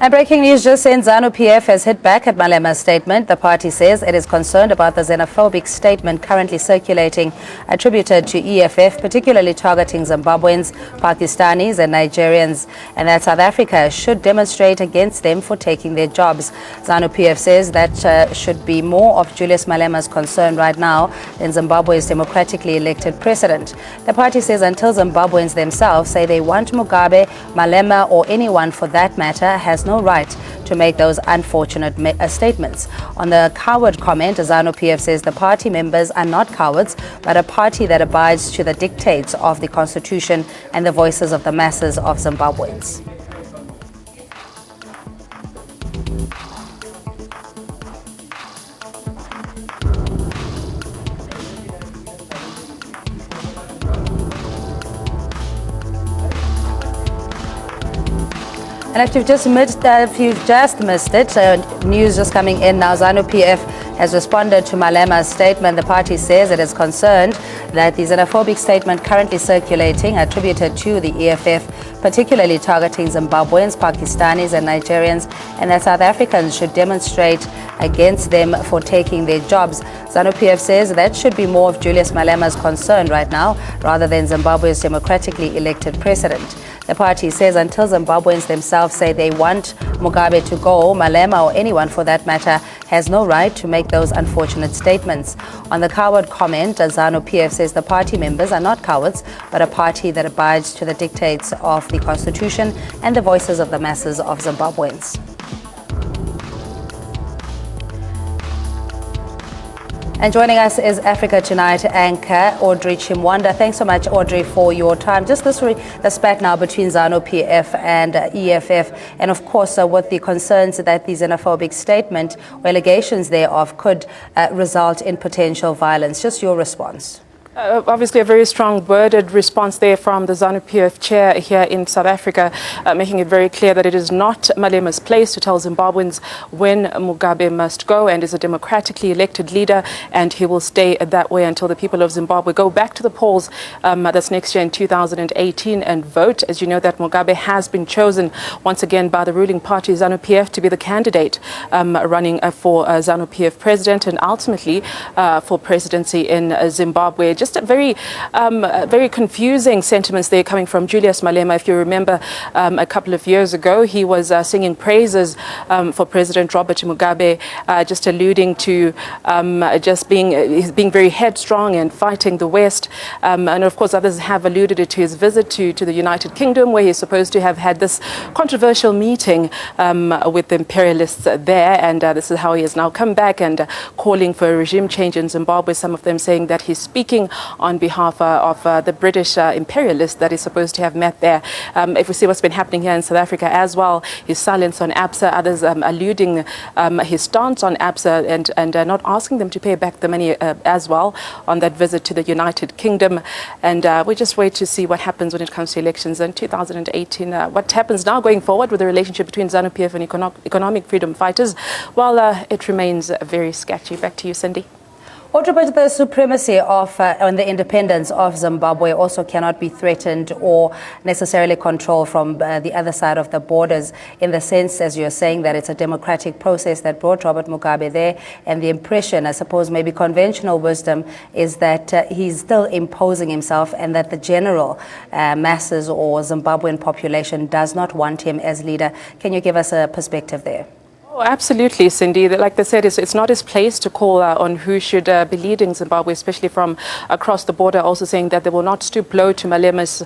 And breaking news just in, ZANU-PF has hit back at Malema's statement. The party says it is concerned about the xenophobic statement currently circulating attributed to EFF, particularly targeting Zimbabweans, Pakistanis and Nigerians, and that South Africa should demonstrate against them for taking their jobs. ZANU-PF says that should be more of Julius Malema's concern right now than Zimbabwe's democratically elected president. The party says until Zimbabweans themselves say they want Mugabe, Malema or anyone for that matter has no right to make those unfortunate statements. On the coward comment, ZANU-PF says the party members are not cowards, but a party that abides to the dictates of the constitution and the voices of the masses of Zimbabweans. And if you've just missed it, news just coming in now, ZANU-PF has responded to Malema's statement. The party says it is concerned that the xenophobic statement currently circulating attributed to the EFF, particularly targeting Zimbabweans, Pakistanis and Nigerians, and that South Africans should demonstrate against them for taking their jobs. ZANU-PF says that should be more of Julius Malema's concern right now, rather than Zimbabwe's democratically elected president. The party says until Zimbabweans themselves say they want Mugabe to go, Malema or anyone for that matter has no right to make those unfortunate statements. On the coward comment, ZANU-PF says the party members are not cowards, but a party that abides to the dictates of the constitution and the voices of the masses of Zimbabweans. And joining us is Africa Tonight anchor Audrey Chimwanda. Thanks so much, Audrey, for your time. Just this spat now between ZANU-PF and EFF, and of course with the concerns that the xenophobic statement or allegations thereof could result in potential violence. Just your response. Obviously a very strong worded response there from the ZANU-PF chair here in South Africa, making it very clear that it is not Malema's place to tell Zimbabweans when Mugabe must go, and is a democratically elected leader, and he will stay that way until the people of Zimbabwe go back to the polls that's next year in 2018 and vote. As you know, that Mugabe has been chosen once again by the ruling party ZANU-PF to be the candidate running for ZANU-PF president and ultimately for presidency in Zimbabwe. Just a very confusing sentiments there coming from Julius Malema. If you remember, a couple of years ago, he was singing praises for President Robert Mugabe, just alluding to just being very headstrong and fighting the West. And of course, others have alluded to his visit to the United Kingdom, where he's supposed to have had this controversial meeting with the imperialists there. And this is how he has now come back and calling for a regime change in Zimbabwe. Some of them saying that he's speaking on behalf of the British imperialists that is supposed to have met there. If we see what's been happening here in South Africa as well, his silence on ABSA, others alluding his stance on ABSA and not asking them to pay back the money as well on that visit to the United Kingdom. And we just wait to see what happens when it comes to elections in 2018. What happens now going forward with the relationship between ZANU-PF and economic freedom fighters? Well, it remains very sketchy. Back to you, Cindy. Audrey, but the supremacy of and the independence of Zimbabwe also cannot be threatened or necessarily controlled from the other side of the borders, in the sense, as you're saying, that it's a democratic process that brought Robert Mugabe there, and the impression, I suppose, maybe conventional wisdom is that he's still imposing himself, and that the general masses or Zimbabwean population does not want him as leader. Can you give us a perspective there? Oh, absolutely, Cindy. Like they said, it's not his place to call on who should be leading Zimbabwe, especially from across the border, also saying that they will not stoop low to Malema's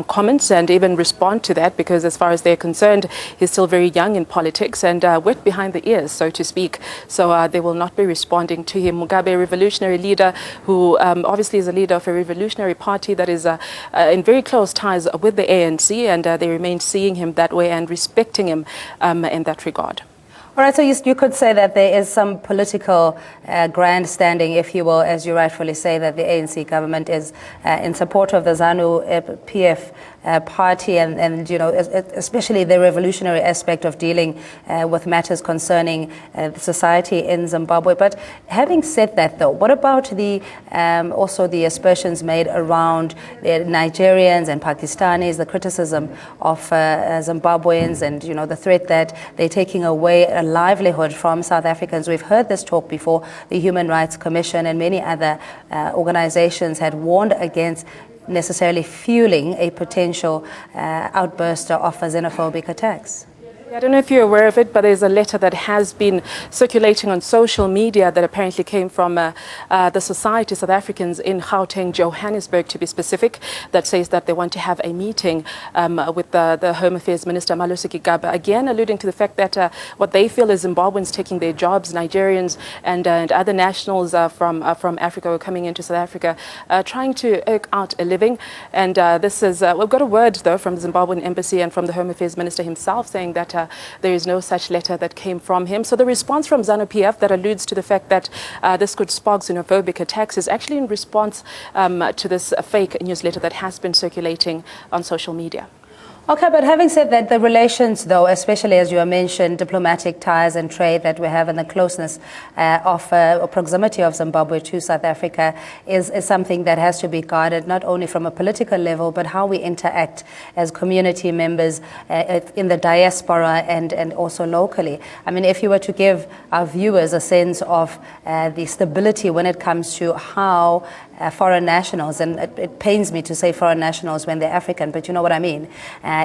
comments and even respond to that, because as far as they're concerned, he's still very young in politics and wet behind the ears, so to speak. So they will not be responding to him. Mugabe, a revolutionary leader who obviously is a leader of a revolutionary party that is in very close ties with the ANC, and they remain seeing him that way and respecting him in that regard. All right, so you could say that there is some political grandstanding, if you will, as you rightfully say, that the ANC government is in support of the ZANU-PF party and especially the revolutionary aspect of dealing with matters concerning society in Zimbabwe. But having said that, though, what about the also the aspersions made around the Nigerians and Pakistanis, the criticism of Zimbabweans, and the threat that they're taking away a livelihood from South Africans? We've heard this talk before. The Human Rights Commission and many other organizations had warned against necessarily fueling a potential outburst of xenophobic attacks. I don't know if you're aware of it, but there's a letter that has been circulating on social media that apparently came from the Society of South Africans in Gauteng, Johannesburg, to be specific, that says that they want to have a meeting with the Home Affairs Minister, Malusi Gigaba, again alluding to the fact that what they feel is Zimbabweans taking their jobs, Nigerians and other nationals from Africa who are coming into South Africa, trying to eke out a living. And this is, we've got a word, though, from the Zimbabwean Embassy and from the Home Affairs Minister himself saying that there is no such letter that came from him. So the response from ZANU-PF that alludes to the fact that this could spark xenophobic attacks is actually in response to this fake newsletter that has been circulating on social media. Okay, but having said that, the relations, though, especially as you mentioned, diplomatic ties and trade that we have and the closeness of proximity of Zimbabwe to South Africa is something that has to be guarded, not only from a political level, but how we interact as community members in the diaspora and also locally. I mean, if you were to give our viewers a sense of the stability when it comes to how foreign nationals, and it pains me to say foreign nationals when they're African, but you know what I mean,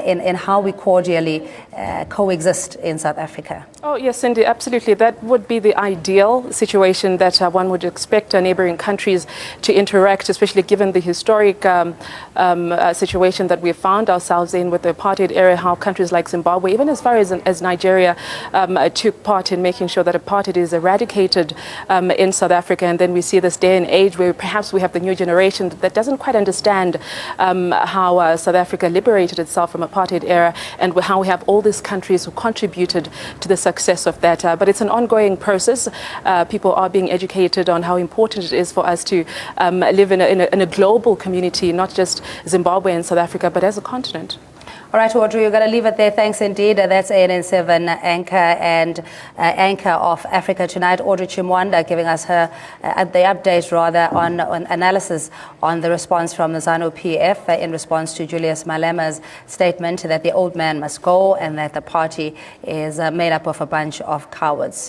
in how we cordially coexist in South Africa. Oh, yes, Cindy, absolutely. That would be the ideal situation that one would expect neighboring countries to interact, especially given the historic situation that we've found ourselves in with the apartheid era, how countries like Zimbabwe, even as far as Nigeria, took part in making sure that apartheid is eradicated in South Africa. And then we see this day and age where perhaps we have the new generation that doesn't quite understand how South Africa liberated itself from apartheid era and how we have all these countries who contributed to the success of that. But it's an ongoing process. People are being educated on how important it is for us to live in a global community, not just Zimbabwe and South Africa, but as a continent. All right, Audrey, you're going to leave it there. Thanks indeed. That's ANN7 anchor and anchor of Africa Tonight, Audrey Chimwanda, giving us her the update, rather, on analysis on the response from the ZANU-PF in response to Julius Malema's statement that the old man must go and that the party is made up of a bunch of cowards.